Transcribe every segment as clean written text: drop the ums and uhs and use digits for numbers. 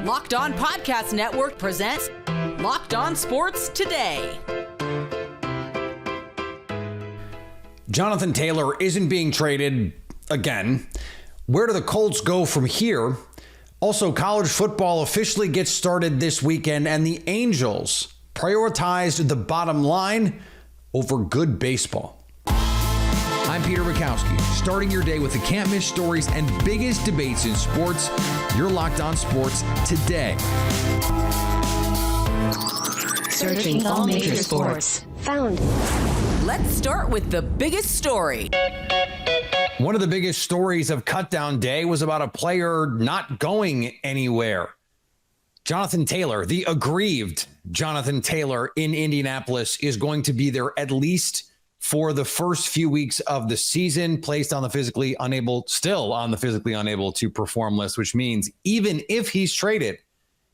Locked On Podcast Network presents Locked On Sports Today. Jonathan Taylor isn't being traded again. Where do the Colts go from here? Also, college football officially gets started this weekend, and the Angels prioritized the bottom line over good baseball. I'm Peter Bukowski, starting your day with the can't-miss stories and biggest debates in sports. You're Locked On Sports Today. Searching all major sports. Found. Let's start with the biggest story. One of the biggest stories of Cutdown Day was about a player not going anywhere. Jonathan Taylor, the aggrieved Jonathan Taylor in Indianapolis, is going to be there at least for the first few weeks of the season, still on the physically unable to perform list, which means even if he's traded,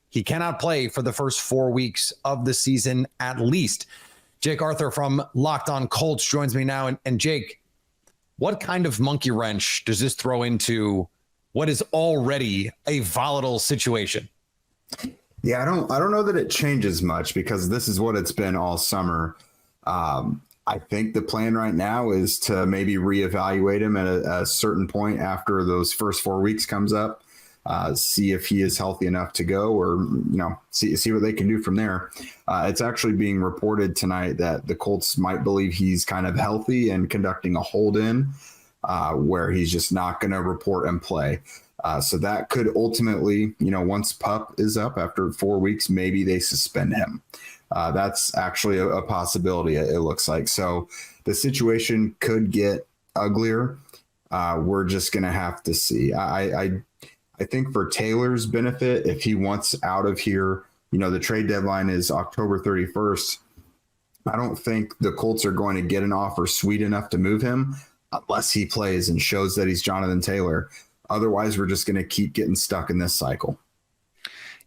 he cannot play for the first 4 weeks of the season at least. Jake Arthur from Locked On Colts joins me now. And Jake, what kind of monkey wrench does this throw into what is already a volatile situation? Yeah, I don't know that it changes much because this is what it's been all summer. I think the plan right now is to maybe reevaluate him at a certain point after those first 4 weeks comes up, see if he is healthy enough to go, or see what they can do from there. It's actually being reported tonight that the Colts might believe he's kind of healthy and conducting a hold-in where he's just not going to report and play. So that could ultimately, once PUP is up after 4 weeks, maybe they suspend him. That's actually a possibility, it looks like. So the situation could get uglier. We're just going to have to see. I think for Taylor's benefit, if he wants out of here, the trade deadline is October 31st. I don't think the Colts are going to get an offer sweet enough to move him unless he plays and shows that he's Jonathan Taylor. Otherwise, we're just going to keep getting stuck in this cycle.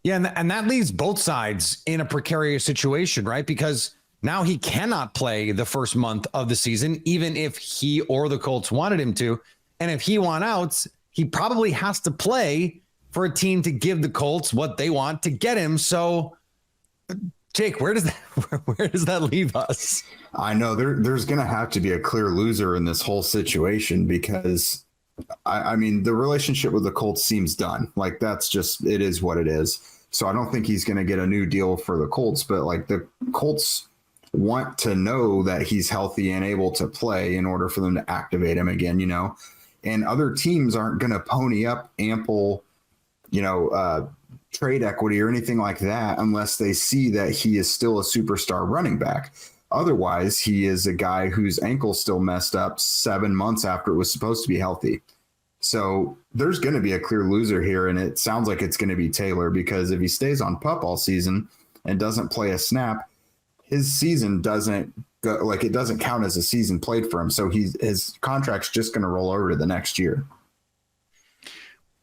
Yeah, and that leaves both sides in a precarious situation, right? Because now he cannot play the first month of the season, even if he or the Colts wanted him to. And if he wants out, he probably has to play for a team to give the Colts what they want to get him. So, Jake, where does that leave us? I know there's going to have to be a clear loser in this whole situation because, I mean, the relationship with the Colts seems done. Like, it is what it is. So I don't think he's going to get a new deal for the Colts, but like the Colts want to know that he's healthy and able to play in order for them to activate him again, and other teams aren't going to pony up ample, trade equity or anything like that unless they see that he is still a superstar running back. Otherwise, he is a guy whose ankle's still messed up 7 months after it was supposed to be healthy. So there's going to be a clear loser here, and it sounds like it's going to be Taylor because if he stays on PUP all season and doesn't play a snap, his season doesn't go, it doesn't count as a season played for him. So his contract's just going to roll over to the next year.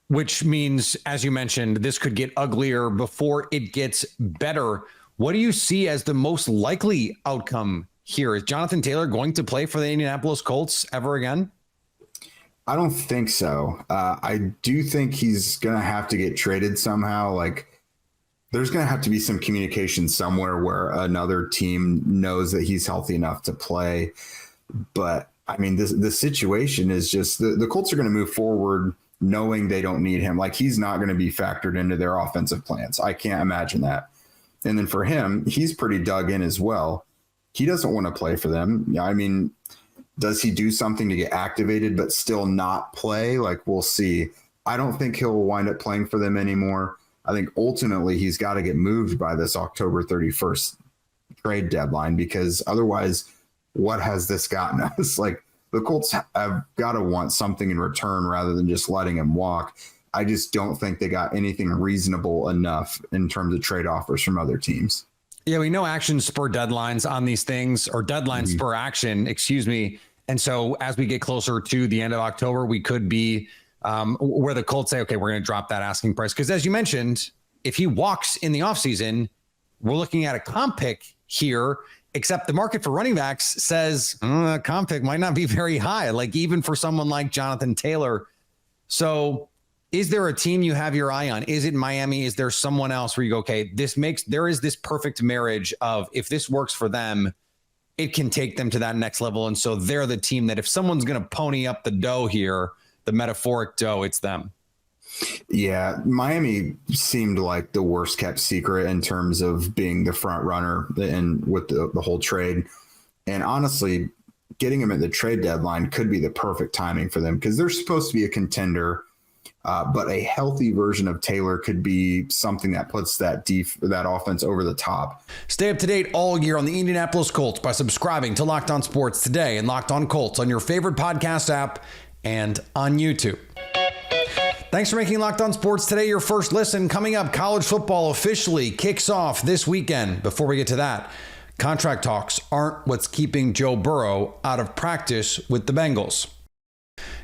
Which means, as you mentioned, this could get uglier before it gets better. What do you see as the most likely outcome here? Is Jonathan Taylor going to play for the Indianapolis Colts ever again? I don't think so. I do think he's going to have to get traded somehow. There's going to have to be some communication somewhere where another team knows that he's healthy enough to play. But, I mean, the situation is just the Colts are going to move forward knowing they don't need him. He's not going to be factored into their offensive plans. I can't imagine that. And then for him, he's pretty dug in as well. He doesn't want to play for them. I mean, does he do something to get activated but still not play? We'll see. I don't think he'll wind up playing for them anymore. I think ultimately he's got to get moved by this October 31st trade deadline because otherwise, what has this gotten us? The Colts have got to want something in return rather than just letting him walk. I just don't think they got anything reasonable enough in terms of trade offers from other teams. Yeah, we know actions spur deadlines on these things, or deadlines spur action, excuse me. And so as we get closer to the end of October, we could be where the Colts say, okay, we're going to drop that asking price. Because as you mentioned, if he walks in the offseason, we're looking at a comp pick here, except the market for running backs says comp pick might not be very high, even for someone like Jonathan Taylor. So Is there a team you have your eye on? Is it Miami? Is there someone else where you go, okay, there is this perfect marriage of if this works for them, it can take them to that next level. And so they're the team that if someone's going to pony up the dough here, the metaphoric dough, it's them. Yeah, Miami seemed like the worst kept secret in terms of being the front runner and with the whole trade. And honestly, getting him at the trade deadline could be the perfect timing for them because they're supposed to be a contender. But a healthy version of Taylor could be something that puts that offense over the top. Stay up to date all year on the Indianapolis Colts by subscribing to Locked On Sports today and Locked On Colts on your favorite podcast app and on YouTube. Thanks for making Locked On Sports Today your first listen. Coming up, college football officially kicks off this weekend. Before we get to that, contract talks aren't what's keeping Joe Burrow out of practice with the Bengals.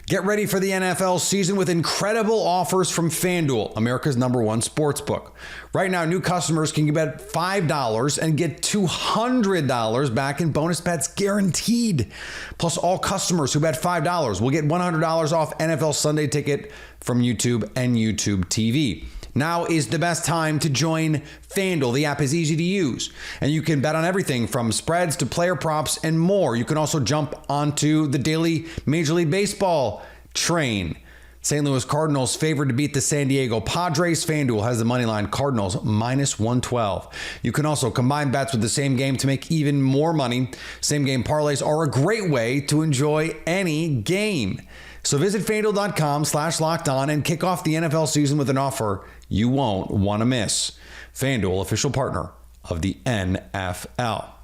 Get ready for the NFL season with incredible offers from FanDuel, America's #1 sportsbook. Right now, new customers can bet $5 and get $200 back in bonus bets guaranteed. Plus, all customers who bet $5 will get $100 off NFL Sunday Ticket from YouTube and YouTube TV. Now is the best time to join FanDuel. The app is easy to use, and you can bet on everything from spreads to player props and more. You can also jump onto the daily Major League Baseball train. St. Louis Cardinals favored to beat the San Diego Padres. FanDuel has the moneyline Cardinals -112. You can also combine bets with the same game to make even more money. Same game parlays are a great way to enjoy any game. So visit FanDuel.com/lockedon and kick off the NFL season with an offer you won't want to miss. FanDuel, official partner of the NFL.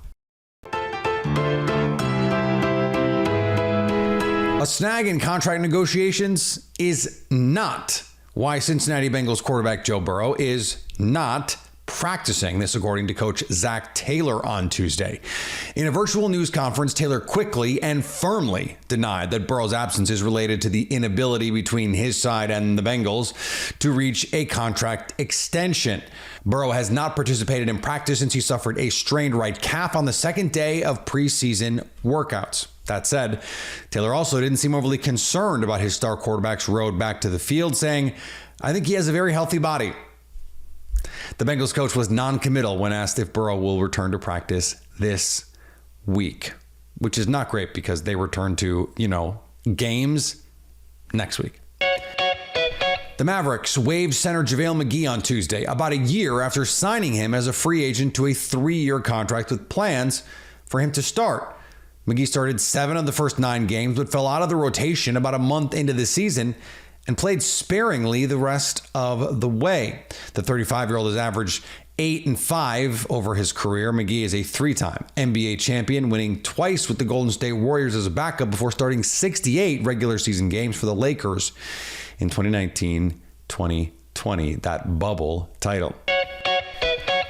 A snag in contract negotiations is not why Cincinnati Bengals quarterback Joe Burrow is not practicing. This according to coach Zach Taylor on Tuesday. In a virtual news conference, Taylor quickly and firmly denied that Burrow's absence is related to the inability between his side and the Bengals to reach a contract extension. Burrow has not participated in practice since he suffered a strained right calf on the second day of preseason workouts. That said, Taylor also didn't seem overly concerned about his star quarterback's road back to the field, saying, "I think he has a very healthy body." The Bengals coach was non-committal when asked if Burrow will return to practice this week, which is not great because they return to, games next week. The Mavericks waived center Javale McGee on Tuesday, about a year after signing him as a free agent to a 3-year contract with plans for him to start. McGee started 7 of the first 9 games, but fell out of the rotation about a month into the season and played sparingly the rest of the way. The 35-year-old has averaged 8 and 5 over his career. McGee is a 3-time NBA champion, winning twice with the Golden State Warriors as a backup before starting 68 regular season games for the Lakers in 2019-2020, that bubble title.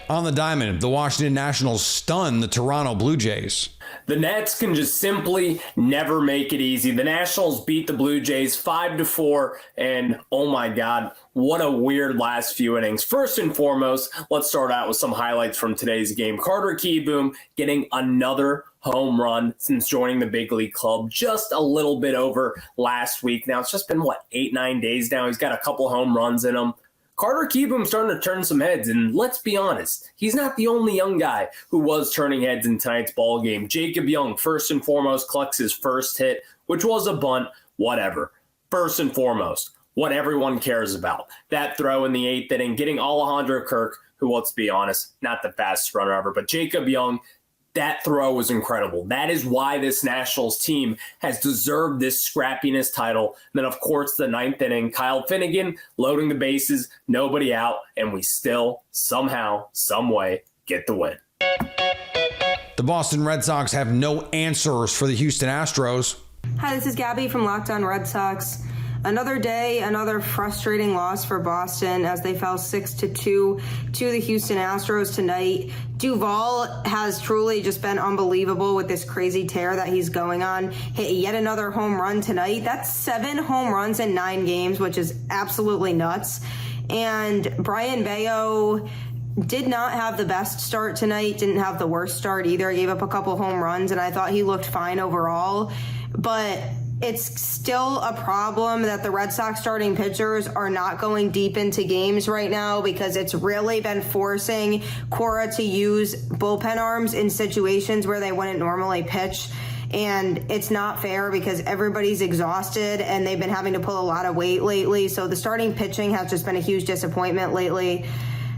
On the diamond, the Washington Nationals stunned the Toronto Blue Jays. The Nets can just simply never make it easy. The Nationals beat the Blue Jays 5-4, and oh my God, what a weird last few innings. First and foremost, let's start out with some highlights from today's game. Carter Kieboom getting another home run since joining the big league club just a little bit over last week. Now, it's just been, 8-9 days now. He's got a couple home runs in him. Carter Kieboom's starting to turn some heads, and let's be honest, he's not the only young guy who was turning heads in tonight's ball game. Jacob Young, first and foremost, collects his first hit, which was a bunt, whatever. First and foremost, what everyone cares about, that throw in the 8th inning, getting Alejandro Kirk, who, let's be honest, not the fastest runner ever, but Jacob Young, that throw was incredible. That is why this Nationals team has deserved this scrappiness title. And then, of course, the 9th inning, Kyle Finnegan loading the bases, nobody out, and we still, somehow, some way, get the win. The Boston Red Sox have no answers for the Houston Astros. Hi, this is Gabby from Locked On Red Sox. Another day, another frustrating loss for Boston as they fell 6-2 to the Houston Astros tonight. Duvall has truly just been unbelievable with this crazy tear that he's going on. Hit yet another home run tonight. That's 7 home runs in 9 games, which is absolutely nuts. And Brian Bayo did not have the best start tonight, didn't have the worst start either. Gave up a couple home runs, and I thought he looked fine overall. But it's still a problem that the Red Sox starting pitchers are not going deep into games right now because it's really been forcing Cora to use bullpen arms in situations where they wouldn't normally pitch. And it's not fair because everybody's exhausted and they've been having to pull a lot of weight lately. So the starting pitching has just been a huge disappointment lately.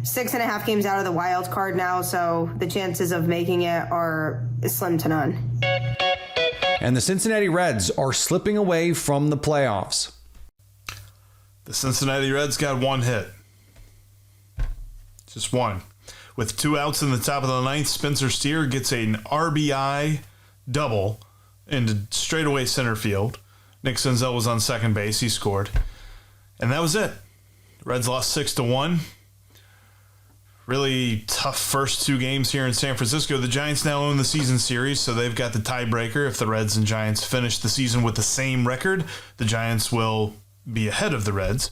6.5 games out of the wild card now, so the chances of making it are slim to none. And the Cincinnati Reds are slipping away from the playoffs. The Cincinnati Reds got one hit. Just one. With 2 outs in the top of the ninth, Spencer Steer gets an RBI double into straightaway center field. Nick Senzel was on second base. He scored. And that was it. Reds lost 6-1. Really tough first 2 games here in San Francisco. The Giants now own the season series, so they've got the tiebreaker. If the Reds and Giants finish the season with the same record, the Giants will be ahead of the Reds.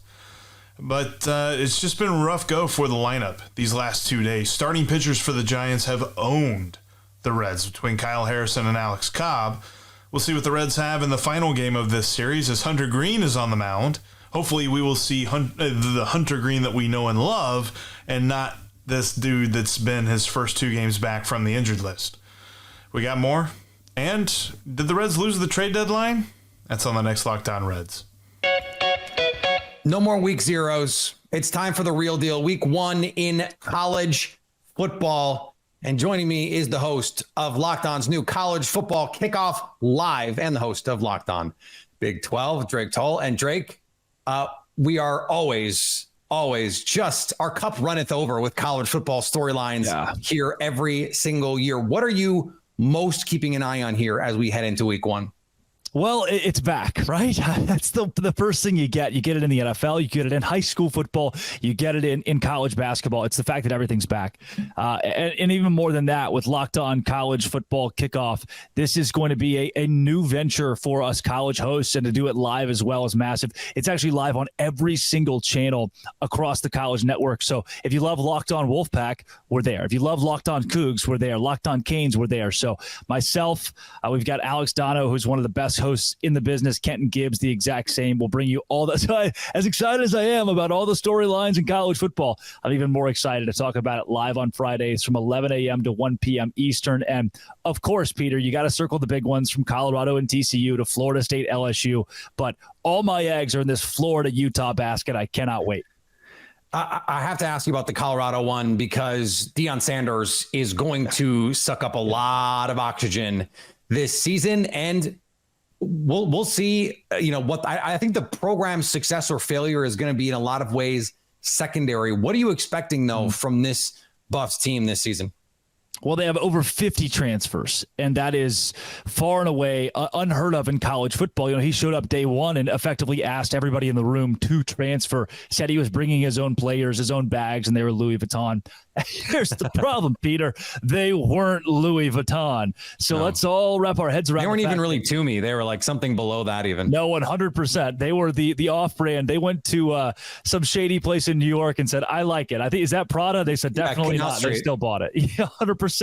But it's just been a rough go for the lineup these last 2 days. Starting pitchers for the Giants have owned the Reds between Kyle Harrison and Alex Cobb. We'll see what the Reds have in the final game of this series as Hunter Green is on the mound. Hopefully we will see the Hunter Green that we know and love and not this dude that's been his first 2 games back from the injured list. We got more. And did the Reds lose the trade deadline? That's on the next Locked On Reds. No more week zeros. It's time for the real deal. Week 1 in college football. And joining me is the host of Locked On's new college football kickoff live and the host of Locked On Big 12, Drake Toll. And Drake, we are always just our cup runneth over with college football storylines here every single year. What are you most keeping an eye on here as we head into week 1? Well, it's back, right? That's the first thing you get. You get it in the NFL. You get it in high school football. You get it in college basketball. It's the fact that everything's back. And even more than that, with Locked On College Football Kickoff, this is going to be a new venture for us college hosts, and to do it live as well is massive. It's actually live on every single channel across the college network. So if you love Locked On Wolfpack, we're there. If you love Locked On Cougs, we're there. Locked On Canes, we're there. So myself, we've got Alex Dono, who's one of the best hosts in the business. Kenton Gibbs, the exact same. We'll bring you all that. So as excited as I am about all the storylines in college football, I'm even more excited to talk about it live on Fridays from 11 a.m. to 1 p.m. Eastern. And of course, Peter, you got to circle the big ones from Colorado and TCU to Florida State, LSU. But all my eggs are in this Florida-Utah basket. I cannot wait. I have to ask you about the Colorado one because Deion Sanders is going to suck up a lot of oxygen this season, and we'll see. What I think the program's success or failure is going to be in a lot of ways secondary. What are you expecting though from this Buffs team this season? Well, they have over 50 transfers, and that is far and away unheard of in college football. He showed up day one and effectively asked everybody in the room to transfer, said he was bringing his own players, his own bags, and they were Louis Vuitton. Here's the problem, Peter. They weren't Louis Vuitton. So let's all wrap our heads around. They weren't even really to me. They were like something below that even. No, 100%. They were the off-brand. They went to some shady place in New York and said, I like it. I think, is that Prada? They said, definitely not. They still bought it. Yeah, 100%.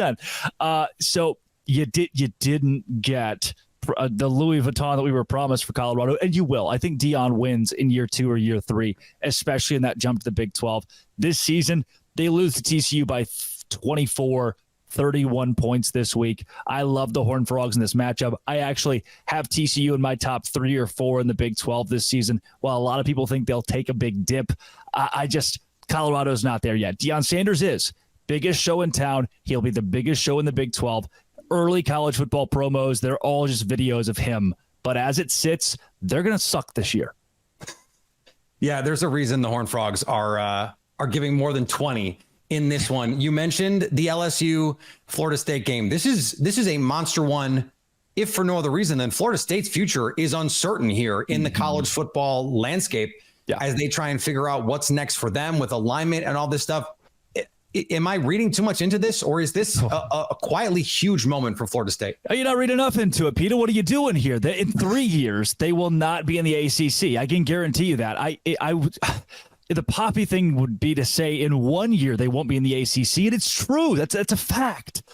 So you didn't get the Louis Vuitton that we were promised for Colorado, and you will. I think Deion wins in year 2 or year 3, especially in that jump to the Big 12. This season, they lose to TCU by 24, 31 points this week. I love the Horned Frogs in this matchup. I actually have TCU in my top 3 or 4 in the Big 12 this season. While a lot of people think they'll take a big dip, Colorado's not there yet. Deion Sanders is. Biggest show in town. He'll be the biggest show in the Big 12. Early college football promos, they're all just videos of him. But as it sits, they're going to suck this year. Yeah, there's a reason the Horned Frogs are giving more than 20 in this one. You mentioned the LSU Florida State game. This is a monster one, if for no other reason than Florida State's future is uncertain here in the college football landscape as they try and figure out what's next for them with alignment and all this stuff. Am I reading too much into this, or is this a quietly huge moment for Florida State? You're not reading enough into it, Peter. What are you doing here? In 3 years, they will not be in the ACC. I can guarantee you that. The poppy thing would be to say in 1 year they won't be in the ACC, and it's true. That's a fact.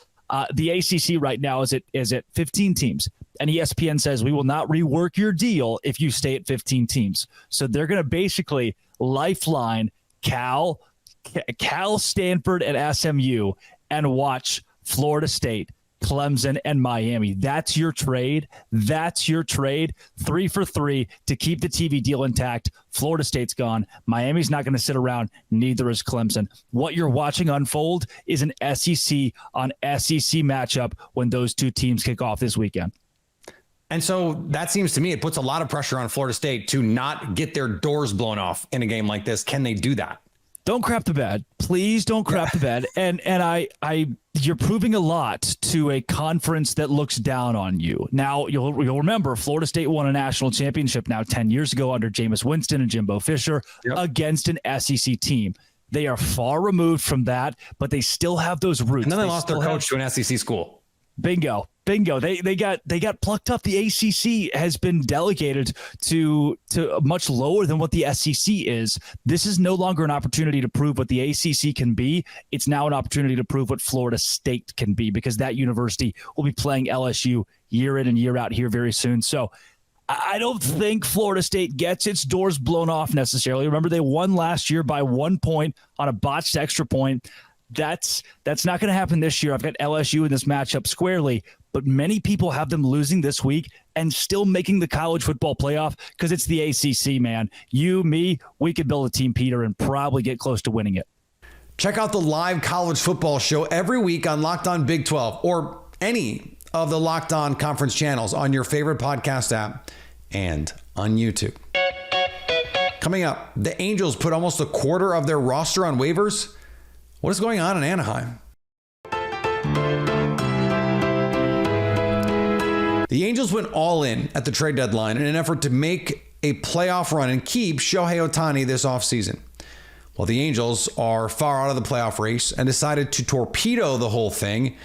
The ACC right now is at 15 teams. And ESPN says we will not rework your deal if you stay at 15 teams. So they're going to basically lifeline Cal, Stanford, and SMU and watch Florida State, Clemson, and Miami. That's your trade. 3 for 3 to keep the TV deal intact. Florida State's gone. Miami's not going to sit around. Neither is Clemson. What you're watching unfold is an SEC on SEC matchup when those two teams kick off this weekend. And so that seems to me, it puts a lot of pressure on Florida State to not get their doors blown off in a game like this. Can they do that? Don't crap the bed. Please don't crap the bed. And you're proving a lot to a conference that looks down on you. Now, you'll remember Florida State won a national championship now 10 years ago under Jameis Winston and Jimbo Fisher against an SEC team. They are far removed from that, but they still have those roots. And then they lost their coach to an SEC school. Bingo. They got plucked up. The ACC has been delegated to much lower than what the SEC is. This is no longer an opportunity to prove what the ACC can be. It's now an opportunity to prove what Florida State can be, because that university will be playing LSU year in and year out here very soon. So I don't think Florida State gets its doors blown off necessarily. Remember, they won last year by 1 point on a botched extra point. That's not going to happen this year. I've got LSU in this matchup squarely, but many people have them losing this week and still making the college football playoff because it's the ACC, man. You, me, we could build a team, Peter, and probably get close to winning it. Check out the live college football show every week on Locked On Big 12 or any of the Locked On conference channels on your favorite podcast app and on YouTube. Coming up, the Angels put almost a quarter of their roster on waivers. What is going on in Anaheim? The Angels went all in at the trade deadline in an effort to make a playoff run and keep Shohei Ohtani this offseason. Well, the Angels are far out of the playoff race and decided to torpedo the whole thing,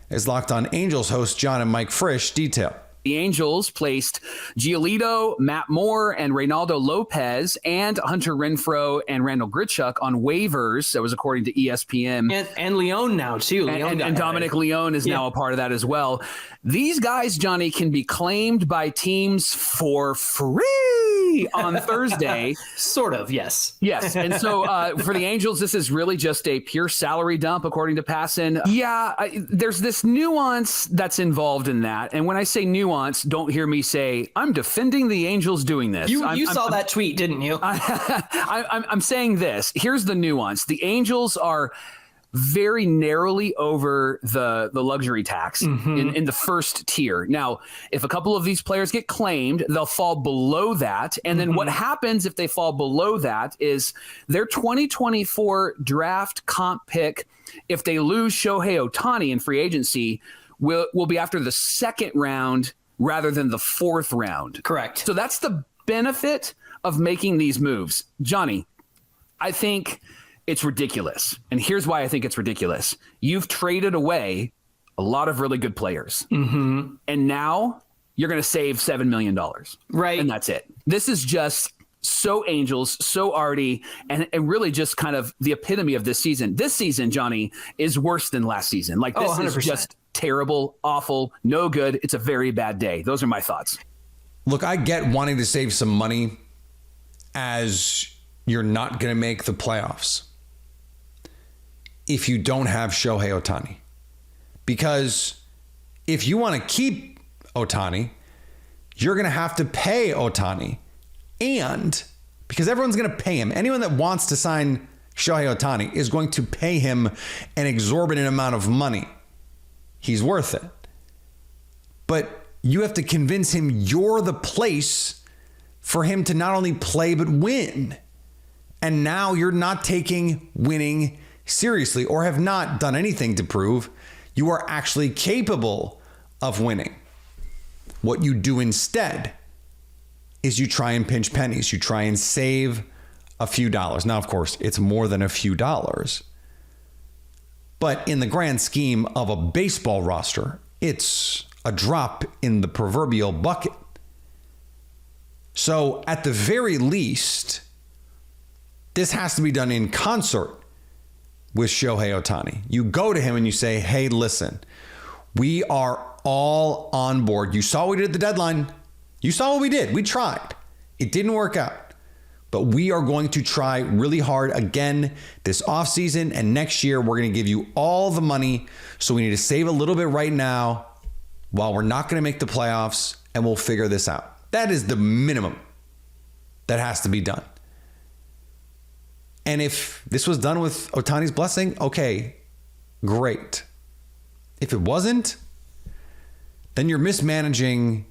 as Locked On Angels host John and Mike Frisch detail. The Angels placed Giolito, Matt Moore, and Reynaldo Lopez, and Hunter Renfroe and Randall Grichuk on waivers. That was according to ESPN. And Leon now, too. And Dominic Leon is now a part of that as well. These guys, Johnny, can be claimed by teams for free on Thursday. Sort of, yes. Yes. And so for the Angels, this is really just a pure salary dump, according to Passan. Yeah, there's this nuance that's involved in that. And when I say nuance, don't hear me say, I'm defending the Angels doing this. You saw that tweet, didn't you? I'm saying this. Here's the nuance. The Angels are very narrowly over the luxury tax in the first tier. Now, if a couple of these players get claimed, they'll fall below that. And then what happens if they fall below that is their 2024 draft comp pick, if they lose Shohei Ohtani in free agency, will be after the second round rather than the fourth round. Correct. So that's the benefit of making these moves. Johnny, I think it's ridiculous. And here's why I think it's ridiculous. You've traded away a lot of really good players. And now you're going to save $7 million. Right. And that's it. This is just so Angels, so Artie, and really just kind of the epitome of this season. This season, Johnny, is worse than last season. Like, this is just terrible, awful, no good. It's a very bad day. Those are my thoughts. Look, I get wanting to save some money as you're not going to make the playoffs if you don't have Shohei Ohtani. Because if you want to keep Ohtani, you're going to have to pay Ohtani. And because everyone's going to pay him, anyone that wants to sign Shohei Ohtani is going to pay him an exorbitant amount of money. He's worth it. But you have to convince him you're the place for him to not only play, but win. And now you're not taking winning seriously, or have not done anything to prove you are actually capable of winning. What you do instead is you try and pinch pennies. You try and save a few dollars. Now, of course, it's more than a few dollars. But in the grand scheme of a baseball roster, it's a drop in the proverbial bucket. So at the very least, this has to be done in concert with Shohei Ohtani. You go to him and you say, hey, listen, We are all on board. You saw what we did at the deadline. You saw what we did. We tried. It didn't work out. But we are going to try really hard again this offseason, and next year we're going to give you all the money. So we need to save a little bit right now while we're not going to make the playoffs, and we'll figure this out. That is the minimum that has to be done. And if this was done with Ohtani's blessing, okay, great. If it wasn't, then you're mismanaging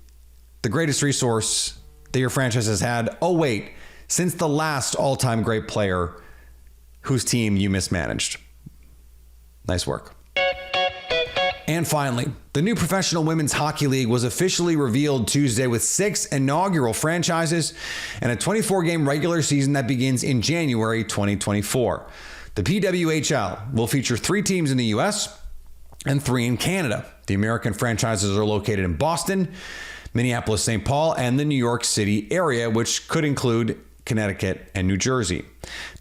the greatest resource that your franchise has had. Oh, wait, since the last all-time great player whose team you mismanaged. Nice work. And finally, the new Professional Women's Hockey League was officially revealed Tuesday with 6 inaugural franchises and a 24-game regular season that begins in January 2024. The PWHL will feature 3 teams in the U.S. and 3 in Canada. The American franchises are located in Boston, Minneapolis, St. Paul, and the New York City area, which could include Connecticut and New Jersey.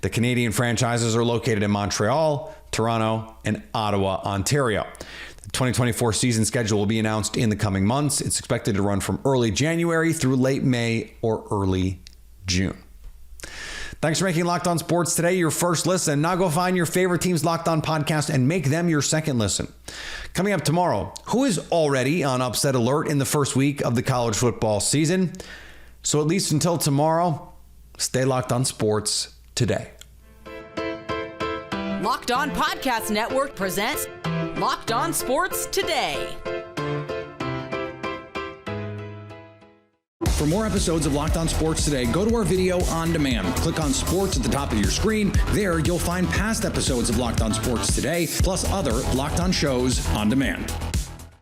The Canadian franchises are located in Montreal, Toronto, and Ottawa, Ontario. The 2024 season schedule will be announced in the coming months. It's expected to run from early January through late May or early June. Thanks for making Locked On Sports today your first listen. Now go find your favorite team's Locked On podcast and make them your second listen. Coming up tomorrow, who is already on upset alert in the first week of the college football season? So at least until tomorrow, stay Locked On Sports today. Locked On Podcast Network presents Locked On Sports Today. For more episodes of Locked On Sports Today, go to our video on demand. Click on Sports at the top of your screen. There, you'll find past episodes of Locked On Sports Today, plus other Locked On shows on demand.